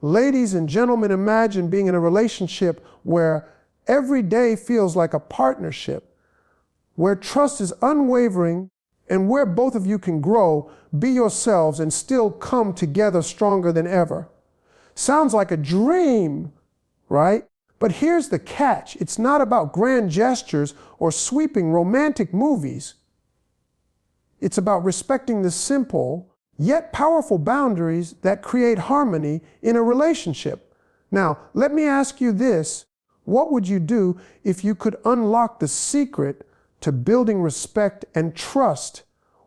Ladies and gentlemen, imagine being in a relationship where every day feels like a partnership, where trust is unwavering, and where both of you can grow, be yourselves, and still come together stronger than ever. Sounds like a dream, right? But here's the catch. It's not about grand gestures or sweeping romantic movies. It's about respecting the simple, yet powerful boundaries that create harmony in a relationship. Now, let me ask you this. What would you do if you could unlock the secret to building respect and trust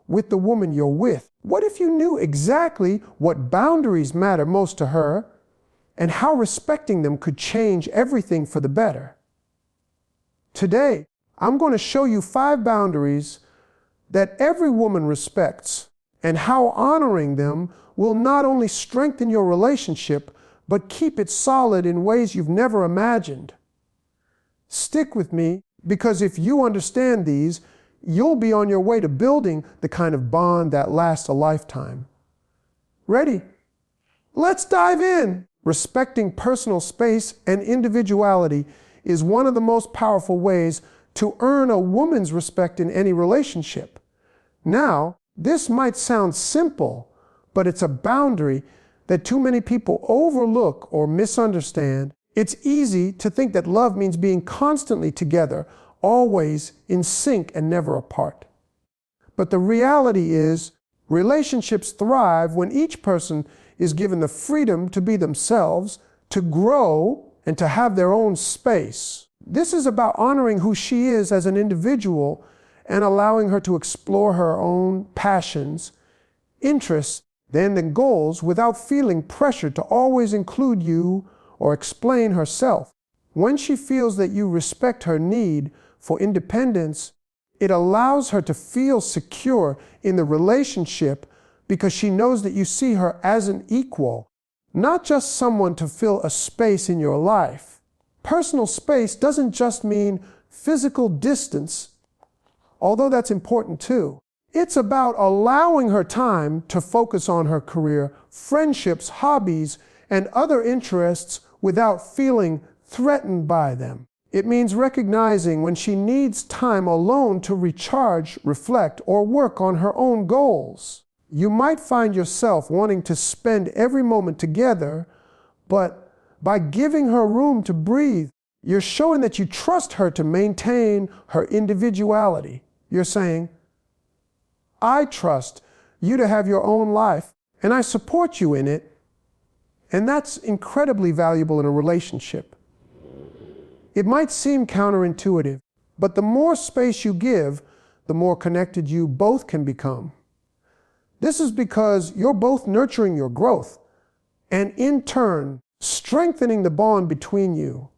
with the woman you're with? What if you knew exactly what boundaries matter most to her and how respecting them could change everything for the better? Today, I'm going to show you 5 boundaries that every woman respects and how honoring them will not only strengthen your relationship, but keep it solid in ways you've never imagined. Stick with me, because if you understand these, you'll be on your way to building the kind of bond that lasts a lifetime. Ready? Let's dive in. Respecting personal space and individuality is one of the most powerful ways to earn a woman's respect in any relationship. Now, this might sound simple, but it's a boundary that too many people overlook or misunderstand. It's easy to think that love means being constantly together, always in sync and never apart. But the reality is, relationships thrive when each person is given the freedom to be themselves, to grow, and to have their own space. This is about honoring who she is as an individual and allowing her to explore her own passions, interests, and goals without feeling pressured to always include you or explain herself. When she feels that you respect her need for independence, it allows her to feel secure in the relationship because she knows that you see her as an equal, not just someone to fill a space in your life. Personal space doesn't just mean physical distance, although that's important too. It's about allowing her time to focus on her career, friendships, hobbies, and other interests without feeling threatened by them. It means recognizing when she needs time alone to recharge, reflect, or work on her own goals. You might find yourself wanting to spend every moment together, but by giving her room to breathe, you're showing that you trust her to maintain her individuality. You're saying, I trust you to have your own life, and I support you in it. And that's incredibly valuable in a relationship. It might seem counterintuitive, but the more space you give, the more connected you both can become. This is because you're both nurturing your growth and, in turn, strengthening the bond between you.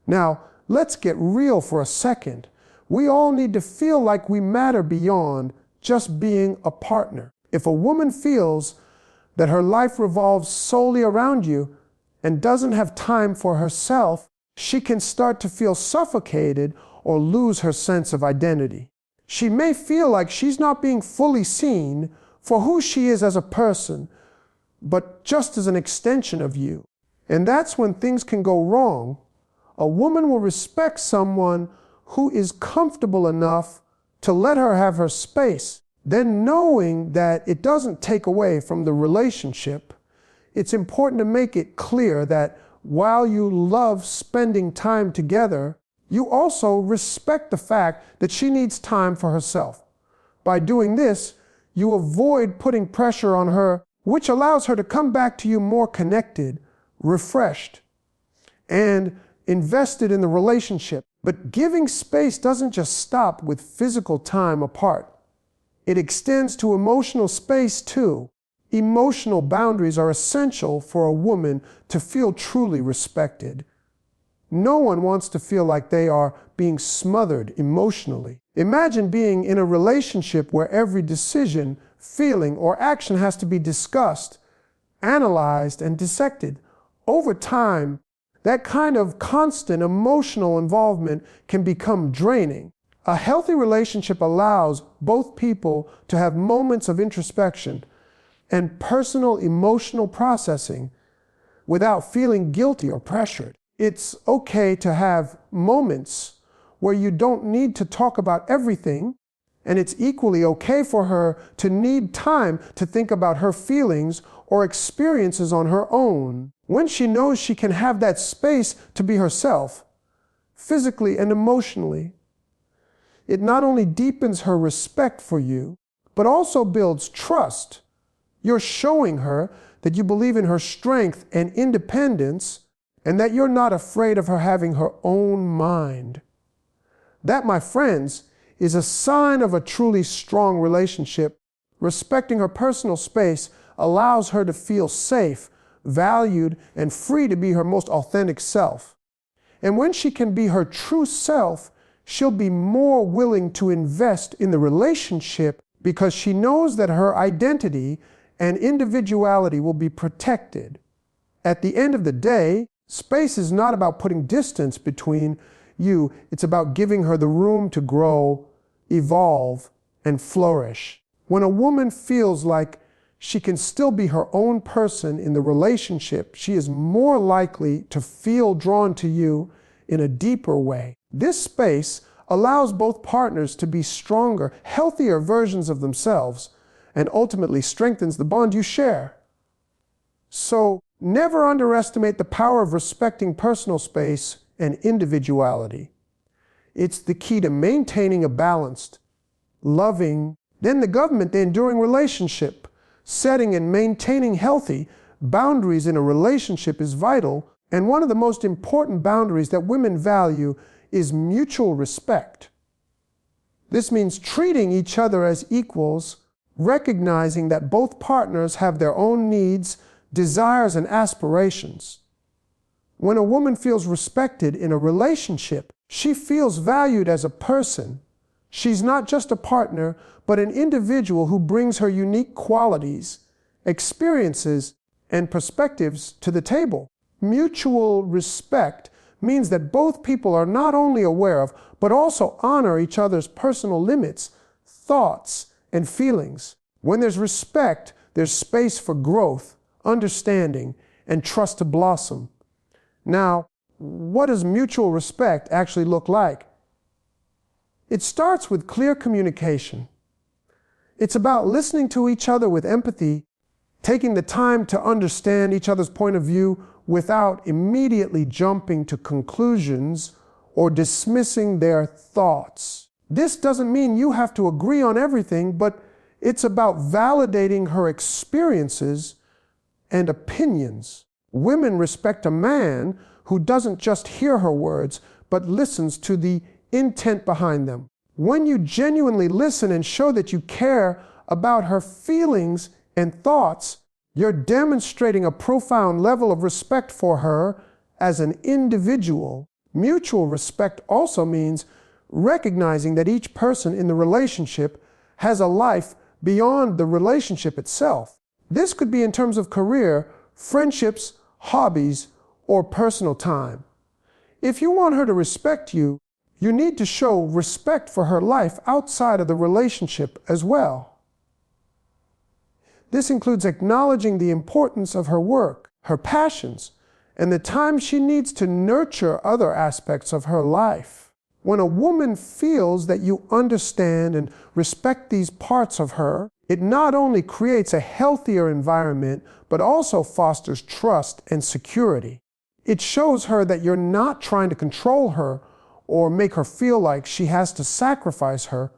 Now, let's get real for a second. We all need to feel like we matter beyond just being a partner. If a woman feels that her life revolves solely around you and doesn't have time for herself, she can start to feel suffocated or lose her sense of identity. She may feel like she's not being fully seen for who she is as a person, but just as an extension of you. And that's when things can go wrong. A woman will respect someone who is comfortable enough to let her have her space. Then, knowing that it doesn't take away from the relationship, it's important to make it clear that while you love spending time together, you also respect the fact that she needs time for herself. By doing this, you avoid putting pressure on her, which allows her to come back to you more connected, refreshed, and invested in the relationship. But giving space doesn't just stop with physical time apart. It extends to emotional space too. Emotional boundaries are essential for a woman to feel truly respected. No one wants to feel like they are being smothered emotionally. Imagine being in a relationship where every decision, feeling, or action has to be discussed, analyzed, and dissected. Over time, that kind of constant emotional involvement can become draining. A healthy relationship allows both people to have moments of introspection and personal emotional processing without feeling guilty or pressured. It's okay to have moments where you don't need to talk about everything, and it's equally okay for her to need time to think about her feelings or experiences on her own. When she knows she can have that space to be herself, physically and emotionally, it not only deepens her respect for you, but also builds trust. You're showing her that you believe in her strength and independence, and that you're not afraid of her having her own mind. That, my friends, is a sign of a truly strong relationship. Respecting her personal space allows her to feel safe, valued, and free to be her most authentic self. And when she can be her true self, she'll be more willing to invest in the relationship because she knows that her identity and individuality will be protected. At the end of the day, space is not about putting distance between you. It's about giving her the room to grow, evolve, and flourish. When a woman feels like she can still be her own person in the relationship, she is more likely to feel drawn to you in a deeper way. This space allows both partners to be stronger, healthier versions of themselves, and ultimately strengthens the bond you share. So, never underestimate the power of respecting personal space and individuality. It's the key to maintaining a balanced, loving, the enduring relationship. Setting and maintaining healthy boundaries in a relationship is vital, and one of the most important boundaries that women value is mutual respect. This means treating each other as equals, recognizing that both partners have their own needs, desires, and aspirations. When a woman feels respected in a relationship, she feels valued as a person. She's not just a partner, but an individual who brings her unique qualities, experiences, and perspectives to the table. Mutual respect means that both people are not only aware of, but also honor each other's personal limits, thoughts, and feelings. When there's respect, there's space for growth, understanding, and trust to blossom. Now, what does mutual respect actually look like? It starts with clear communication. It's about listening to each other with empathy, taking the time to understand each other's point of view without immediately jumping to conclusions or dismissing their thoughts. This doesn't mean you have to agree on everything, but it's about validating her experiences and opinions. Women respect a man who doesn't just hear her words, but listens to the intent behind them. When you genuinely listen and show that you care about her feelings and thoughts, you're demonstrating a profound level of respect for her as an individual. Mutual respect also means recognizing that each person in the relationship has a life beyond the relationship itself. This could be in terms of career, friendships, hobbies, or personal time. If you want her to respect you, you need to show respect for her life outside of the relationship as well. This includes acknowledging the importance of her work, her passions, and the time she needs to nurture other aspects of her life. When a woman feels that you understand and respect these parts of her, it not only creates a healthier environment, but also fosters trust and security. It shows her that you're not trying to control her or make her feel like she has to sacrifice her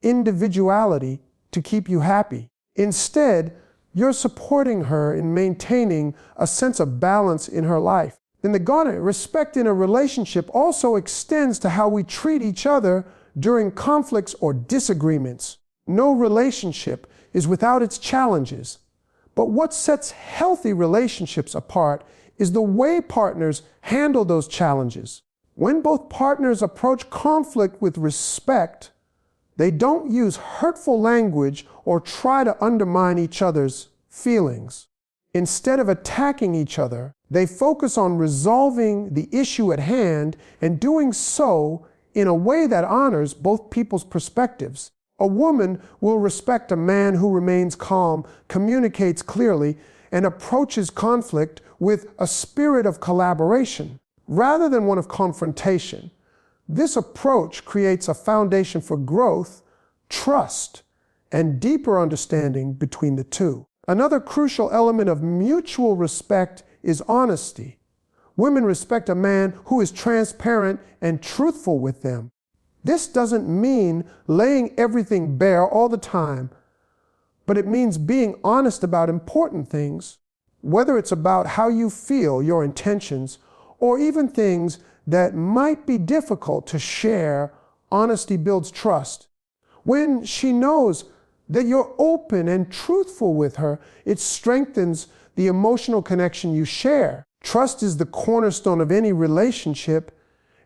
individuality to keep you happy. Instead, you're supporting her in maintaining a sense of balance in her life. Then respect in a relationship also extends to how we treat each other during conflicts or disagreements. No relationship is without its challenges, but what sets healthy relationships apart is the way partners handle those challenges. When both partners approach conflict with respect, they don't use hurtful language or try to undermine each other's feelings. Instead of attacking each other, they focus on resolving the issue at hand and doing so in a way that honors both people's perspectives. A woman will respect a man who remains calm, communicates clearly, and approaches conflict with a spirit of collaboration rather than one of confrontation. This approach creates a foundation for growth, trust, and deeper understanding between the two. Another crucial element of mutual respect is honesty. Women respect a man who is transparent and truthful with them. This doesn't mean laying everything bare all the time, but it means being honest about important things, whether it's about how you feel, your intentions, or even things that might be difficult to share. Honesty builds trust. When she knows that you're open and truthful with her, it strengthens the emotional connection you share. Trust is the cornerstone of any relationship,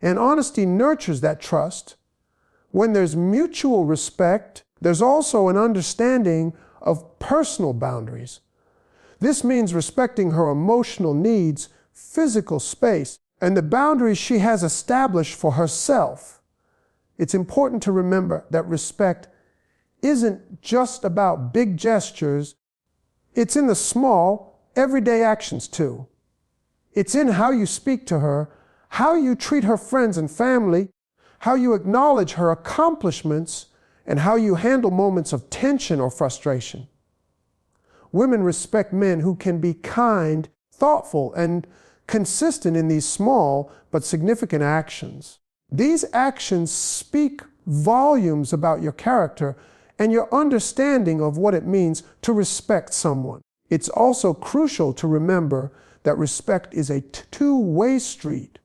and honesty nurtures that trust. When there's mutual respect, there's also an understanding of personal boundaries. This means respecting her emotional needs, physical space, and the boundaries she has established for herself. It's important to remember that respect isn't just about big gestures. It's in the small, everyday actions too. It's in how you speak to her, how you treat her friends and family, how you acknowledge her accomplishments, and how you handle moments of tension or frustration. Women respect men who can be kind, thoughtful, and consistent in these small but significant actions. These actions speak volumes about your character and your understanding of what it means to respect someone. It's also crucial to remember that respect is a two-way street.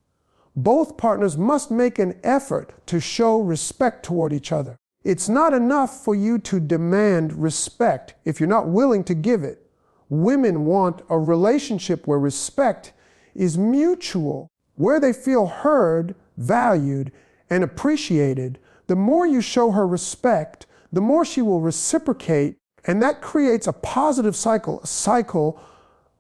Both partners must make an effort to show respect toward each other. It's not enough for you to demand respect if you're not willing to give it. Women want a relationship where respect is mutual, where they feel heard, valued, and appreciated. The more you show her respect, the more she will reciprocate, and that creates a positive cycle, a cycle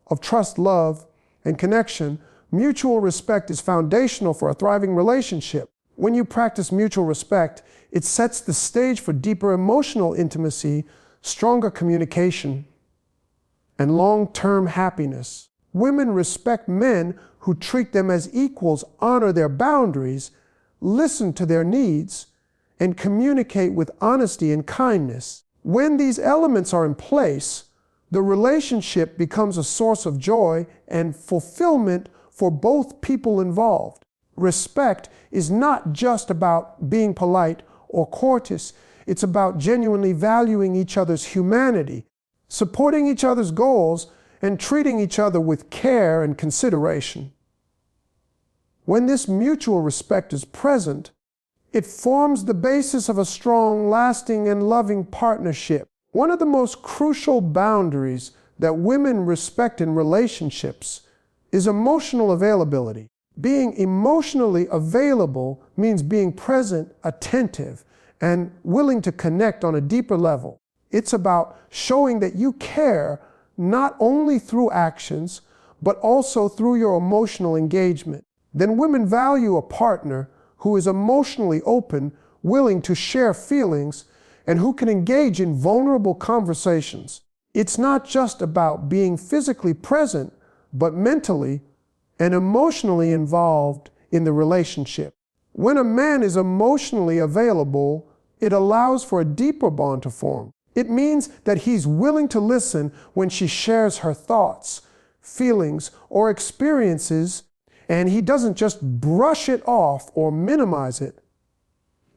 of trust, love, and connection. Mutual respect is foundational for a thriving relationship. When you practice mutual respect, it sets the stage for deeper emotional intimacy, stronger communication, and long-term happiness. Women respect men who treat them as equals, honor their boundaries, listen to their needs, and communicate with honesty and kindness. When these elements are in place, the relationship becomes a source of joy and fulfillment for both people involved. Respect is not just about being polite or courteous. It's about genuinely valuing each other's humanity, supporting each other's goals, and treating each other with care and consideration. When this mutual respect is present, it forms the basis of a strong, lasting, and loving partnership. One of the most crucial boundaries that women respect in relationships is emotional availability. Being emotionally available means being present, attentive, and willing to connect on a deeper level. It's about showing that you care not only through actions, but also through your emotional engagement. Then women value a partner who is emotionally open, willing to share feelings, and who can engage in vulnerable conversations. It's not just about being physically present, but mentally and emotionally involved in the relationship. When a man is emotionally available, it allows for a deeper bond to form. It means that he's willing to listen when she shares her thoughts, feelings, or experiences, and he doesn't just brush it off or minimize it.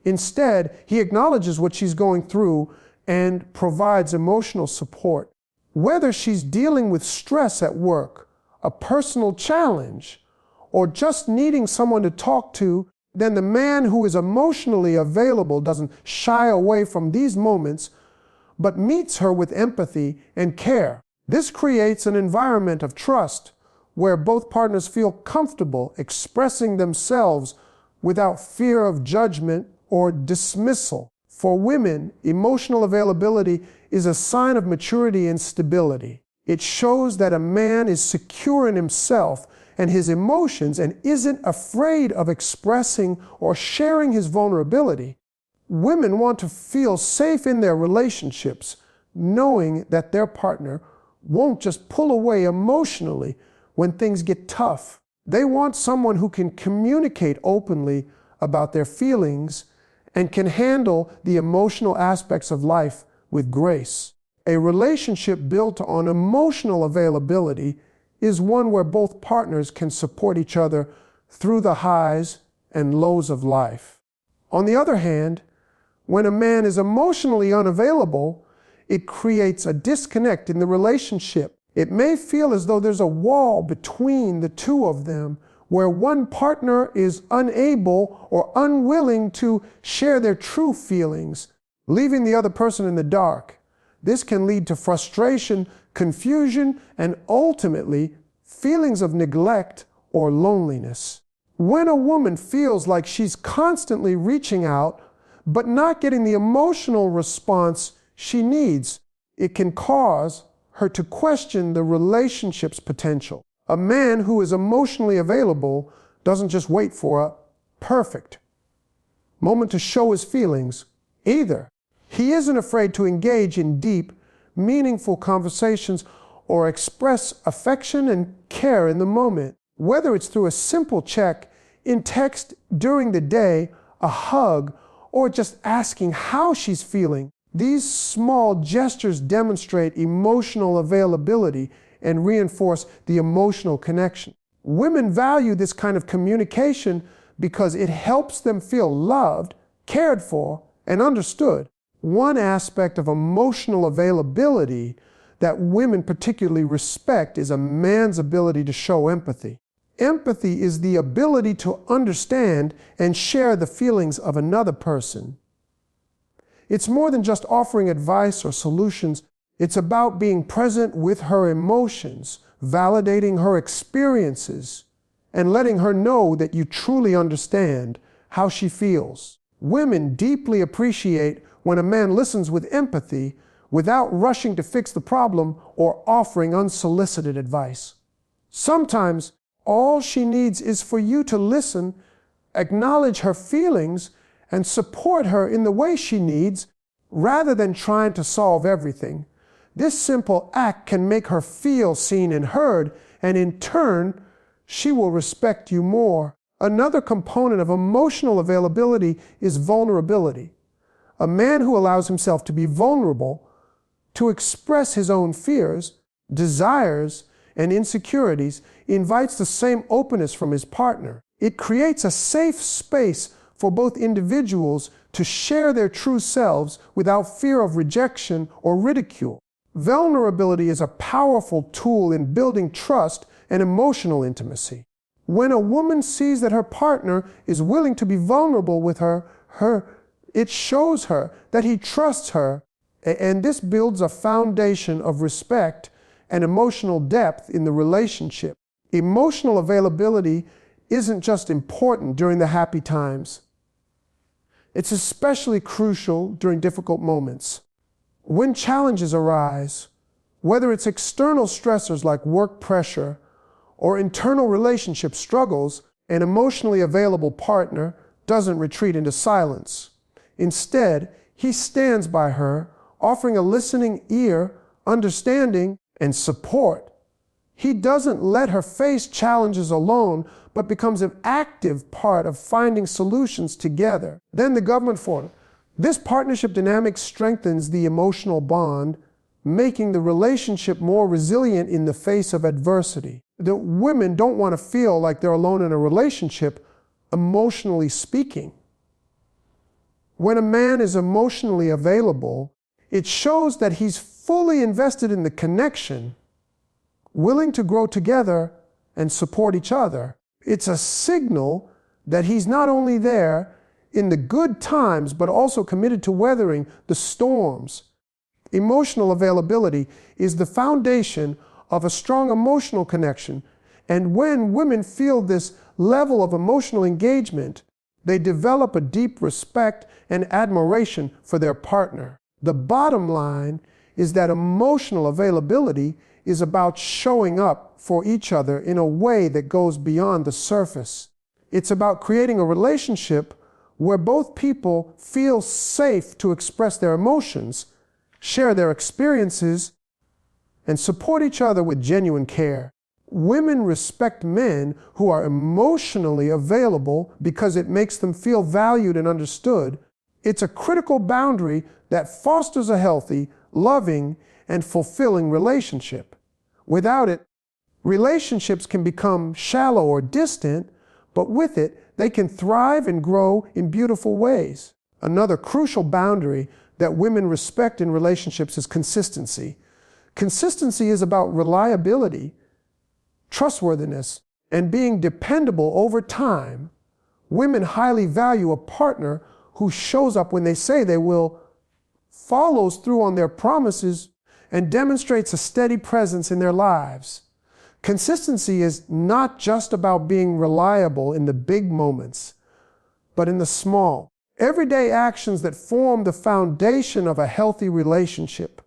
Instead, he acknowledges what she's going through and provides emotional support. Whether she's dealing with stress at work, a personal challenge, or just needing someone to talk to, then the man who is emotionally available doesn't shy away from these moments, but meets her with empathy and care. This creates an environment of trust where both partners feel comfortable expressing themselves without fear of judgment or dismissal. For women, emotional availability is a sign of maturity and stability. It shows that a man is secure in himself and his emotions and isn't afraid of expressing or sharing his vulnerability. Women want to feel safe in their relationships, knowing that their partner won't just pull away emotionally when things get tough. They want someone who can communicate openly about their feelings and can handle the emotional aspects of life with grace. A relationship built on emotional availability is one where both partners can support each other through the highs and lows of life. On the other hand, when a man is emotionally unavailable, it creates a disconnect in the relationship. It may feel as though there's a wall between the two of them, where one partner is unable or unwilling to share their true feelings, leaving the other person in the dark. This can lead to frustration, confusion, and ultimately feelings of neglect or loneliness. When a woman feels like she's constantly reaching out but not getting the emotional response she needs, it can cause her to question the relationship's potential. A man who is emotionally available doesn't just wait for a perfect moment to show his feelings either. He isn't afraid to engage in deep, meaningful conversations or express affection and care in the moment. Whether it's through a simple check in text during the day, a hug, or just asking how she's feeling, these small gestures demonstrate emotional availability and reinforce the emotional connection. Women value this kind of communication because it helps them feel loved, cared for, and understood. One aspect of emotional availability that women particularly respect is a man's ability to show empathy. Empathy is the ability to understand and share the feelings of another person. It's more than just offering advice or solutions. It's about being present with her emotions, validating her experiences, and letting her know that you truly understand how she feels. Women deeply appreciate when a man listens with empathy without rushing to fix the problem or offering unsolicited advice. Sometimes all she needs is for you to listen, acknowledge her feelings, and support her in the way she needs, rather than trying to solve everything. This simple act can make her feel seen and heard, and in turn, she will respect you more. Another component of emotional availability is vulnerability. A man who allows himself to be vulnerable, to express his own fears, desires, and insecurities, invites the same openness from his partner. It creates a safe space for both individuals to share their true selves without fear of rejection or ridicule. Vulnerability is a powerful tool in building trust and emotional intimacy. When a woman sees that her partner is willing to be vulnerable with her, it shows her that he trusts her, and this builds a foundation of respect and emotional depth in the relationship. Emotional availability isn't just important during the happy times. It's especially crucial during difficult moments. When challenges arise, whether it's external stressors like work pressure or internal relationship struggles, an emotionally available partner doesn't retreat into silence. Instead, he stands by her, offering a listening ear, understanding, and support. He doesn't let her face challenges alone, but becomes an active part of finding solutions together. Then the government for it. This partnership dynamic strengthens the emotional bond, making the relationship more resilient in the face of adversity. The women don't want to feel like they're alone in a relationship, emotionally speaking. When a man is emotionally available, it shows that he's fully invested in the connection, willing to grow together and support each other. It's a signal that he's not only there in the good times, but also committed to weathering the storms. Emotional availability is the foundation of a strong emotional connection. And when women feel this level of emotional engagement, they develop a deep respect and admiration for their partner. The bottom line is that emotional availability is about showing up for each other in a way that goes beyond the surface. It's about creating a relationship where both people feel safe to express their emotions, share their experiences, and support each other with genuine care. Women respect men who are emotionally available because it makes them feel valued and understood. It's a critical boundary that fosters a healthy, loving, and fulfilling relationship. Without it, relationships can become shallow or distant, but with it, they can thrive and grow in beautiful ways. Another crucial boundary that women respect in relationships is consistency. Consistency is about reliability, trustworthiness, and being dependable over time. Women highly value a partner who shows up when they say they will, follows through on their promises, and demonstrates a steady presence in their lives. Consistency is not just about being reliable in the big moments, but in the small, everyday actions that form the foundation of a healthy relationship.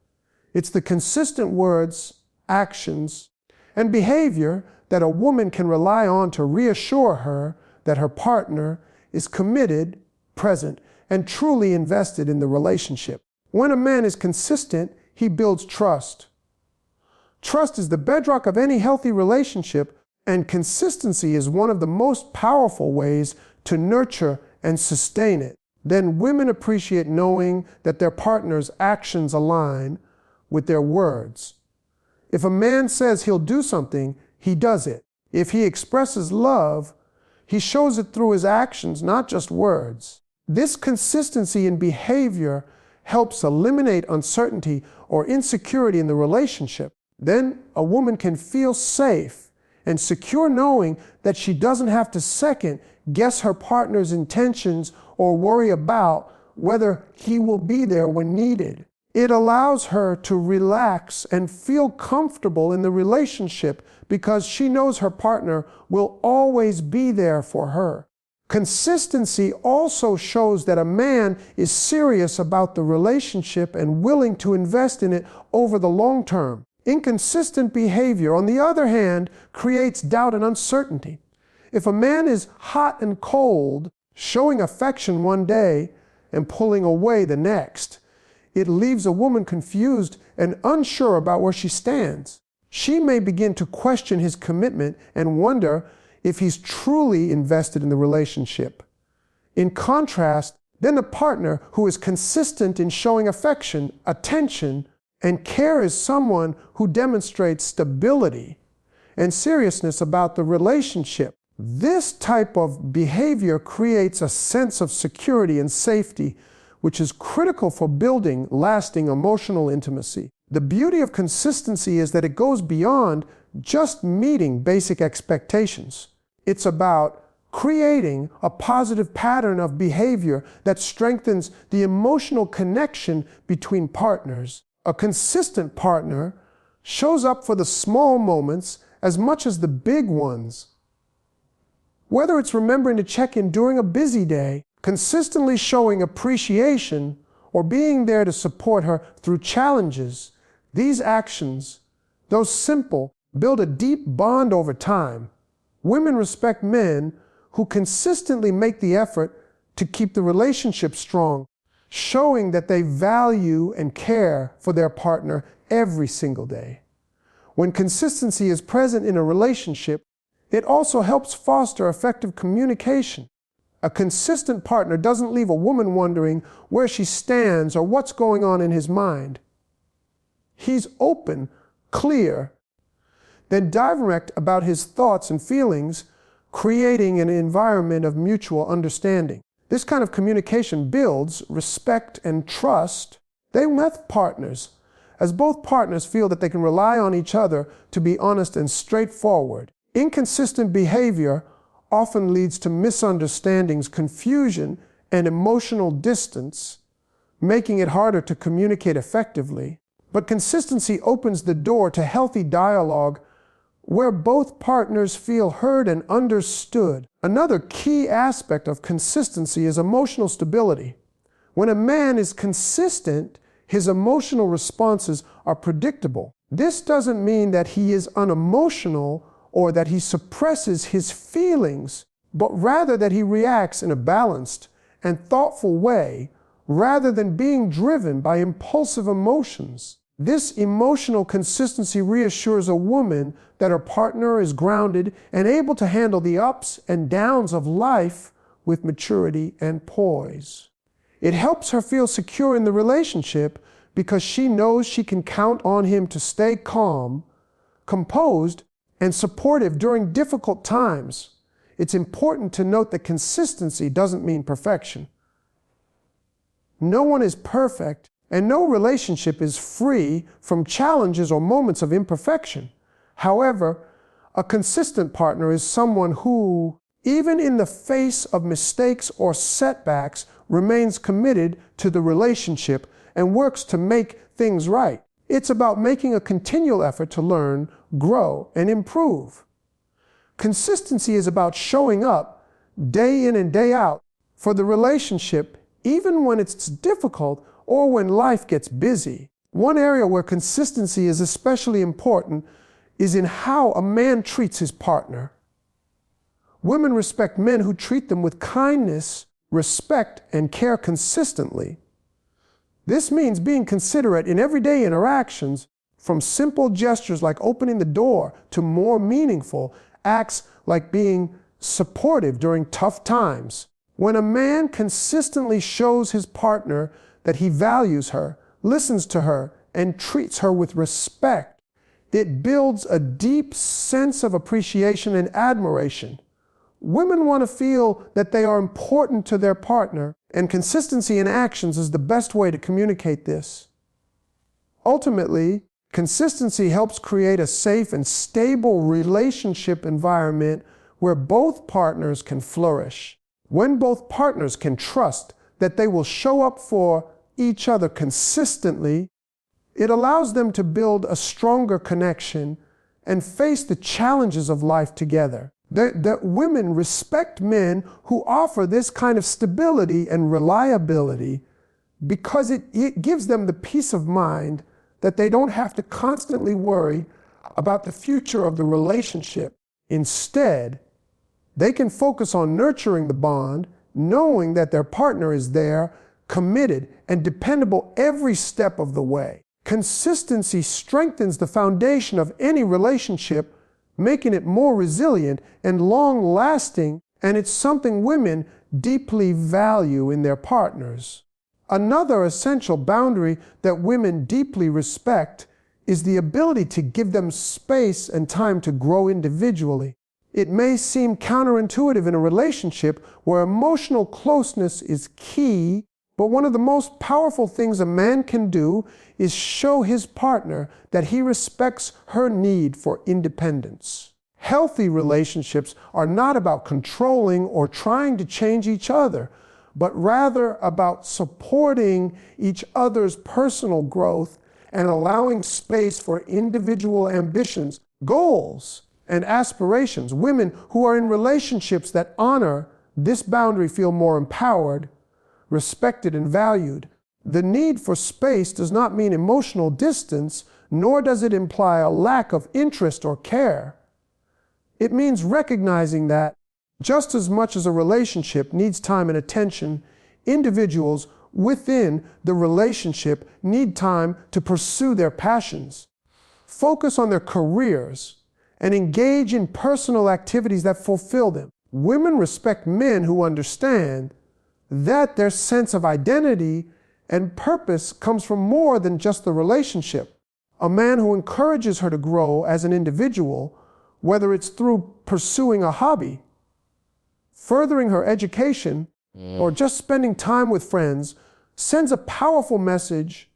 It's the consistent words, actions, and behavior that a woman can rely on to reassure her that her partner is committed, present, and truly invested in the relationship. When a man is consistent, he builds trust. Trust is the bedrock of any healthy relationship, and consistency is one of the most powerful ways to nurture and sustain it. Then women appreciate knowing that their partner's actions align with their words. If a man says he'll do something, he does it. If he expresses love, he shows it through his actions, not just words. This consistency in behavior helps eliminate uncertainty or insecurity in the relationship. Then a woman can feel safe and secure knowing that she doesn't have to second guess her partner's intentions or worry about whether he will be there when needed. It allows her to relax and feel comfortable in the relationship because she knows her partner will always be there for her. Consistency also shows that a man is serious about the relationship and willing to invest in it over the long term. Inconsistent behavior, on the other hand, creates doubt and uncertainty. If a man is hot and cold, showing affection one day and pulling away the next, it leaves a woman confused and unsure about where she stands. She may begin to question his commitment and wonder if he's truly invested in the relationship. In contrast, then a partner who is consistent in showing affection, attention, and care is someone who demonstrates stability and seriousness about the relationship. This type of behavior creates a sense of security and safety, which is critical for building lasting emotional intimacy. The beauty of consistency is that it goes beyond just meeting basic expectations. It's about creating a positive pattern of behavior that strengthens the emotional connection between partners. A consistent partner shows up for the small moments as much as the big ones. Whether it's remembering to check in during a busy day, consistently showing appreciation, or being there to support her through challenges, these actions, though simple, build a deep bond over time. Women respect men who consistently make the effort to keep the relationship strong, showing that they value and care for their partner every single day. When consistency is present in a relationship, it also helps foster effective communication. A consistent partner doesn't leave a woman wondering where she stands or what's going on in his mind. He's open, clear, then direct about his thoughts and feelings, creating an environment of mutual understanding. This kind of communication builds respect and trust. They met partners, as both partners feel that they can rely on each other to be honest and straightforward. Inconsistent behavior often leads to misunderstandings, confusion, and emotional distance, making it harder to communicate effectively. But consistency opens the door to healthy dialogue where both partners feel heard and understood. Another key aspect of consistency is emotional stability. When a man is consistent, his emotional responses are predictable. This doesn't mean that he is unemotional or that he suppresses his feelings, but rather that he reacts in a balanced and thoughtful way rather than being driven by impulsive emotions. This emotional consistency reassures a woman that her partner is grounded and able to handle the ups and downs of life with maturity and poise. It helps her feel secure in the relationship because she knows she can count on him to stay calm, composed, and supportive during difficult times. It's important to note that consistency doesn't mean perfection. No one is perfect, and no relationship is free from challenges or moments of imperfection. However, a consistent partner is someone who, even in the face of mistakes or setbacks, remains committed to the relationship and works to make things right. It's about making a continual effort to learn, grow, and improve. Consistency is about showing up day in and day out for the relationship, even when it's difficult or when life gets busy. One area where consistency is especially important is in how a man treats his partner. Women respect men who treat them with kindness, respect, and care consistently. This means being considerate in everyday interactions, from simple gestures like opening the door to more meaningful acts like being supportive during tough times. When a man consistently shows his partner that he values her, listens to her, and treats her with respect, it builds a deep sense of appreciation and admiration. Women want to feel that they are important to their partner, and consistency in actions is the best way to communicate this. Ultimately, consistency helps create a safe and stable relationship environment where both partners can flourish. When both partners can trust that they will show up for each other consistently, it allows them to build a stronger connection and face the challenges of life together. That women respect men who offer this kind of stability and reliability because it gives them the peace of mind that they don't have to constantly worry about the future of the relationship. Instead, they can focus on nurturing the bond, knowing that their partner is there, committed, and dependable every step of the way. Consistency strengthens the foundation of any relationship, making it more resilient and long-lasting, and it's something women deeply value in their partners. Another essential boundary that women deeply respect is the ability to give them space and time to grow individually. It may seem counterintuitive in a relationship where emotional closeness is key, but one of the most powerful things a man can do is show his partner that he respects her need for independence. Healthy relationships are not about controlling or trying to change each other, but rather about supporting each other's personal growth and allowing space for individual ambitions, goals, and aspirations. Women who are in relationships that honor this boundary feel more empowered, respected, and valued. The need for space does not mean emotional distance, nor does it imply a lack of interest or care. It means recognizing that just as much as a relationship needs time and attention, individuals within the relationship need time to pursue their passions, focus on their careers, and engage in personal activities that fulfill them. Women respect men who understand that their sense of identity and purpose comes from more than just the relationship. A man who encourages her to grow as an individual, whether it's through pursuing a hobby, furthering her education, or just spending time with friends, sends a powerful message.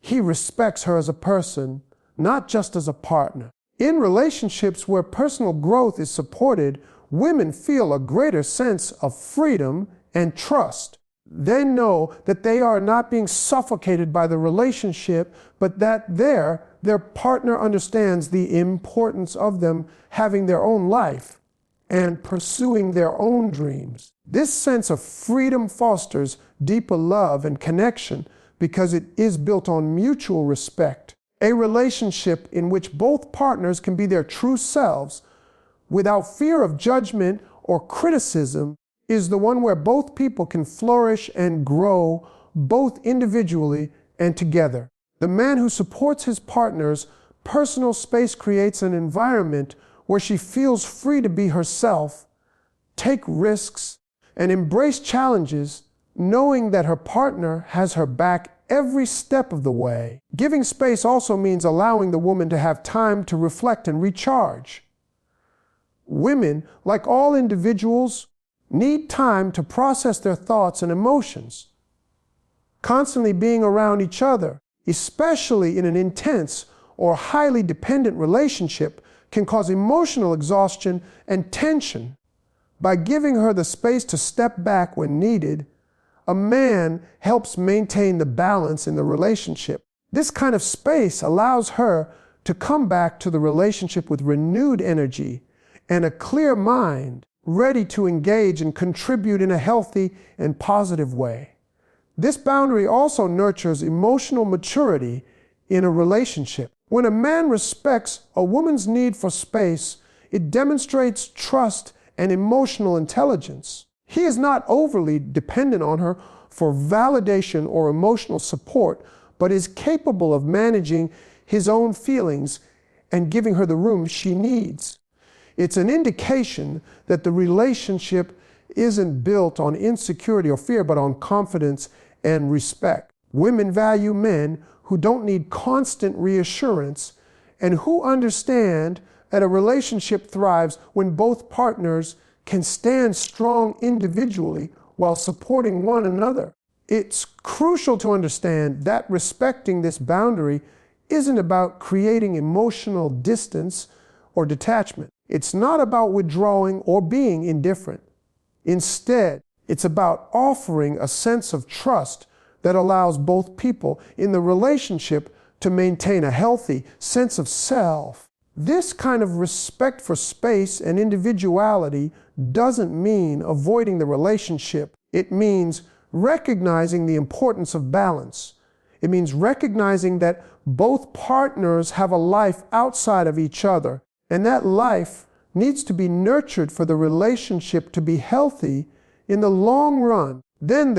He respects her as a person, not just as a partner. In relationships where personal growth is supported, women feel a greater sense of freedom and trust. They know that they are not being suffocated by the relationship, but that their partner understands the importance of them having their own life and pursuing their own dreams. This sense of freedom fosters deeper love and connection because it is built on mutual respect. A relationship in which both partners can be their true selves without fear of judgment or criticism is the one where both people can flourish and grow both individually and together. The man who supports his partner's personal space creates an environment where she feels free to be herself, take risks, and embrace challenges, knowing that her partner has her back every step of the way. Giving space also means allowing the woman to have time to reflect and recharge. Women, like all individuals, need time to process their thoughts and emotions. Constantly being around each other, especially in an intense or highly dependent relationship, can cause emotional exhaustion and tension. By giving her the space to step back when needed, a man helps maintain the balance in the relationship. This kind of space allows her to come back to the relationship with renewed energy and a clear mind, ready to engage and contribute in a healthy and positive way. This boundary also nurtures emotional maturity in a relationship. When a man respects a woman's need for space, it demonstrates trust and emotional intelligence. He is not overly dependent on her for validation or emotional support, but is capable of managing his own feelings and giving her the room she needs. It's an indication that the relationship isn't built on insecurity or fear, but on confidence and respect. Women value men who don't need constant reassurance and who understand that a relationship thrives when both partners can stand strong individually while supporting one another. It's crucial to understand that respecting this boundary isn't about creating emotional distance or detachment. It's not about withdrawing or being indifferent. Instead, it's about offering a sense of trust that allows both people in the relationship to maintain a healthy sense of self. This kind of respect for space and individuality doesn't mean avoiding the relationship. It means recognizing the importance of balance. It means recognizing that both partners have a life outside of each other, and that life needs to be nurtured for the relationship to be healthy in the long run. Then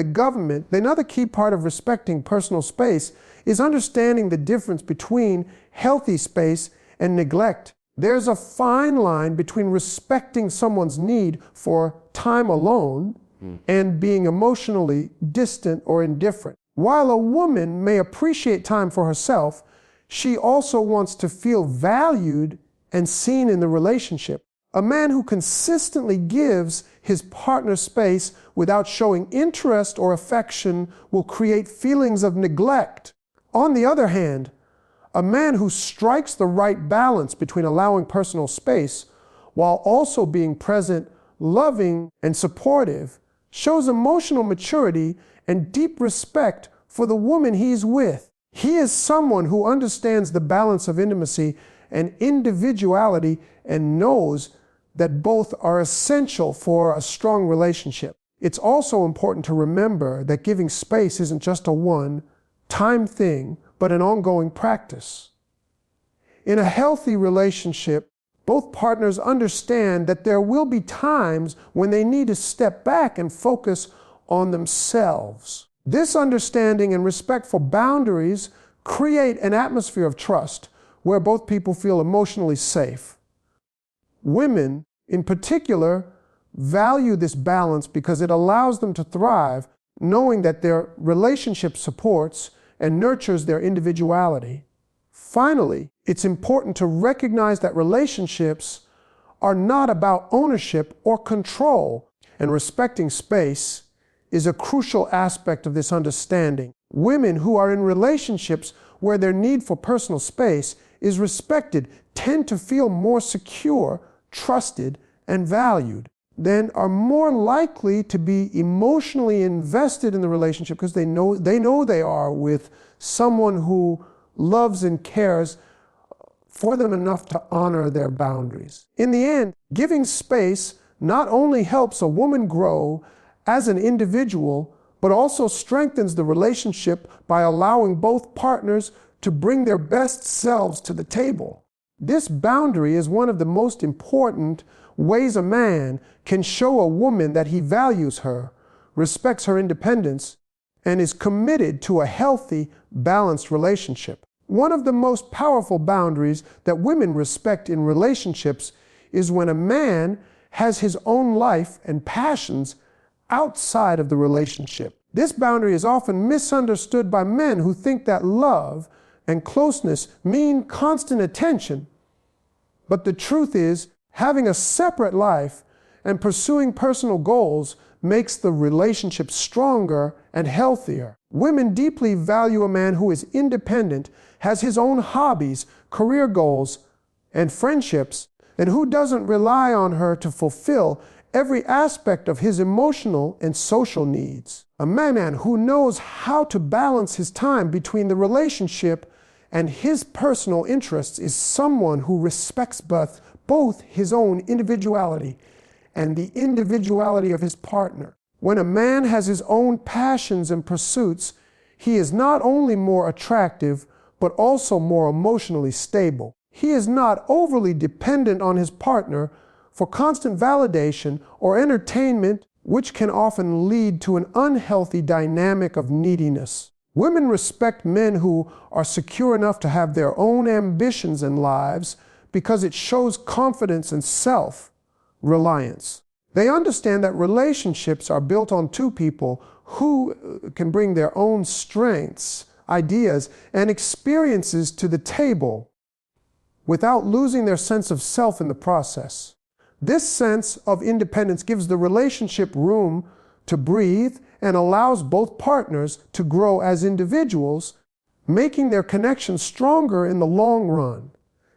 another key part of respecting personal space is understanding the difference between healthy space and neglect. There's a fine line between respecting someone's need for time alone and being emotionally distant or indifferent. While a woman may appreciate time for herself, she also wants to feel valued and seen in the relationship. A man who consistently gives his partner space without showing interest or affection will create feelings of neglect. On the other hand, a man who strikes the right balance between allowing personal space while also being present, loving, and supportive shows emotional maturity and deep respect for the woman he's with. He is someone who understands the balance of intimacy and individuality and knows that both are essential for a strong relationship. It's also important to remember that giving space isn't just a one-time thing, but an ongoing practice. In a healthy relationship, both partners understand that there will be times when they need to step back and focus on themselves. This understanding and respect for boundaries create an atmosphere of trust where both people feel emotionally safe. Women, in particular, value this balance because it allows them to thrive, knowing that their relationship supports and nurtures their individuality. Finally, it's important to recognize that relationships are not about ownership or control, and respecting space is a crucial aspect of this understanding. Women who are in relationships where their need for personal space is respected tend to feel more secure, trusted, and valued, then are more likely to be emotionally invested in the relationship because they know they are with someone who loves and cares for them enough to honor their boundaries. In the end, giving space not only helps a woman grow as an individual, but also strengthens the relationship by allowing both partners to bring their best selves to the table. This boundary is one of the most important ways a man can show a woman that he values her, respects her independence, and is committed to a healthy, balanced relationship. One of the most powerful boundaries that women respect in relationships is when a man has his own life and passions outside of the relationship. This boundary is often misunderstood by men who think that love and closeness mean constant attention. But the truth is, having a separate life and pursuing personal goals makes the relationship stronger and healthier. Women deeply value a man who is independent, has his own hobbies, career goals, and friendships, and who doesn't rely on her to fulfill every aspect of his emotional and social needs. A man who knows how to balance his time between the relationship and his personal interests is someone who respects both his own individuality and the individuality of his partner. When a man has his own passions and pursuits, he is not only more attractive, but also more emotionally stable. He is not overly dependent on his partner for constant validation or entertainment, which can often lead to an unhealthy dynamic of neediness. Women respect men who are secure enough to have their own ambitions and lives because it shows confidence and self-reliance. They understand that relationships are built on two people who can bring their own strengths, ideas, and experiences to the table without losing their sense of self in the process. This sense of independence gives the relationship room to breathe and allows both partners to grow as individuals, making their connection stronger in the long run.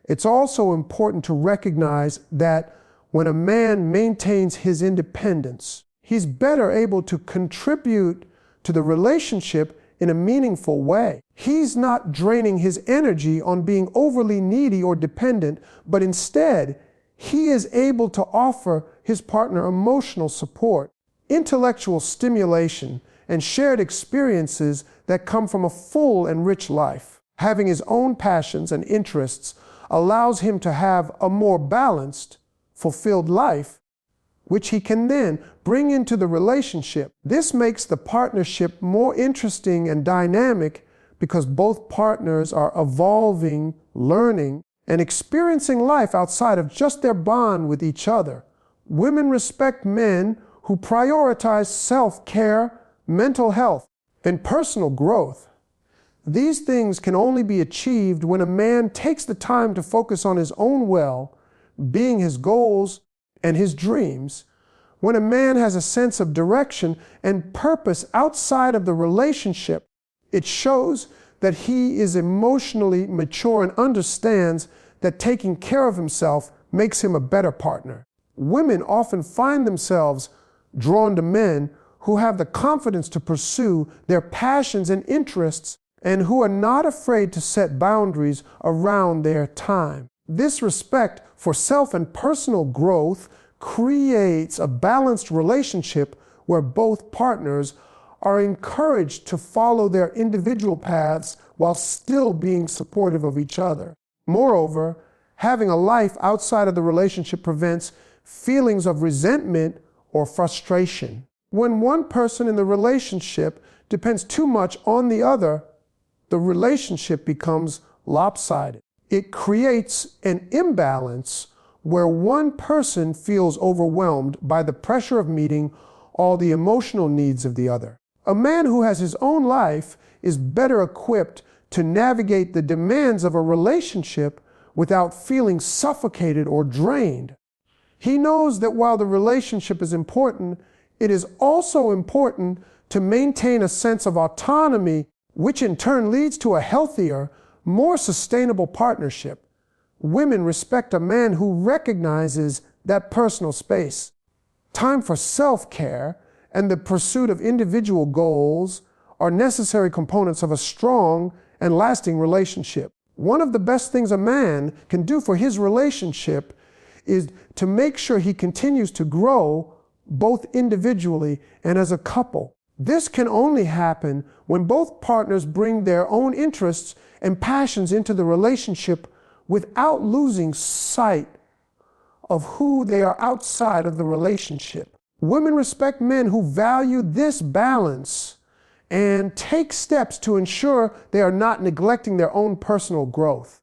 It's also important to recognize that when a man maintains his independence, he's better able to contribute to the relationship in a meaningful way. He's not draining his energy on being overly needy or dependent, but instead, he is able to offer his partner emotional support, intellectual stimulation, and shared experiences that come from a full and rich life. Having his own passions and interests allows him to have a more balanced, fulfilled life, which he can then bring into the relationship. This makes the partnership more interesting and dynamic because both partners are evolving, learning, and experiencing life outside of just their bond with each other. Women respect men who prioritize self-care, mental health, and personal growth. These things can only be achieved when a man takes the time to focus on his own well-being, his goals, and his dreams. When a man has a sense of direction and purpose outside of the relationship, it shows that he is emotionally mature and understands that taking care of himself makes him a better partner. Women often find themselves drawn to men who have the confidence to pursue their passions and interests and who are not afraid to set boundaries around their time. This respect for self and personal growth creates a balanced relationship where both partners are encouraged to follow their individual paths while still being supportive of each other. Moreover, having a life outside of the relationship prevents feelings of resentment or frustration. When one person in the relationship depends too much on the other, the relationship becomes lopsided. It creates an imbalance where one person feels overwhelmed by the pressure of meeting all the emotional needs of the other. A man who has his own life is better equipped to navigate the demands of a relationship without feeling suffocated or drained. He knows that while the relationship is important, it is also important to maintain a sense of autonomy, which in turn leads to a healthier, more sustainable partnership. Women respect a man who recognizes that personal space. Time for self-care and the pursuit of individual goals are necessary components of a strong and lasting relationship. One of the best things a man can do for his relationship is to make sure he continues to grow both individually and as a couple. This can only happen when both partners bring their own interests and passions into the relationship without losing sight of who they are outside of the relationship. Women respect men who value this balance and take steps to ensure they are not neglecting their own personal growth.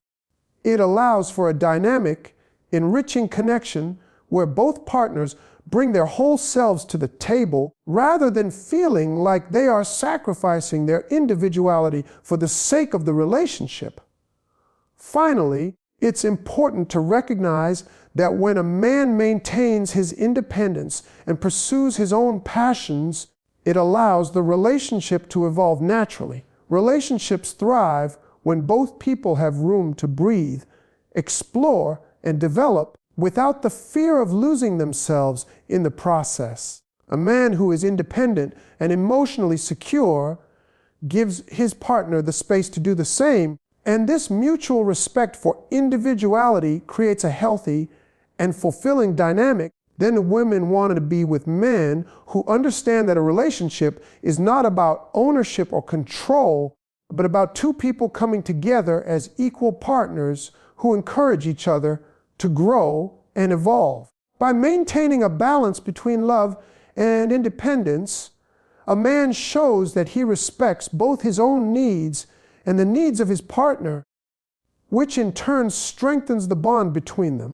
It allows for a dynamic, enriching connection where both partners bring their whole selves to the table rather than feeling like they are sacrificing their individuality for the sake of the relationship. Finally, it's important to recognize that when a man maintains his independence and pursues his own passions, it allows the relationship to evolve naturally. Relationships thrive when both people have room to breathe, explore, and develop without the fear of losing themselves in the process. A man who is independent and emotionally secure gives his partner the space to do the same, and this mutual respect for individuality creates a healthy and fulfilling dynamic. Then women want to be with men who understand that a relationship is not about ownership or control, but about two people coming together as equal partners who encourage each other to grow and evolve. By maintaining a balance between love and independence, a man shows that he respects both his own needs and the needs of his partner, which in turn strengthens the bond between them.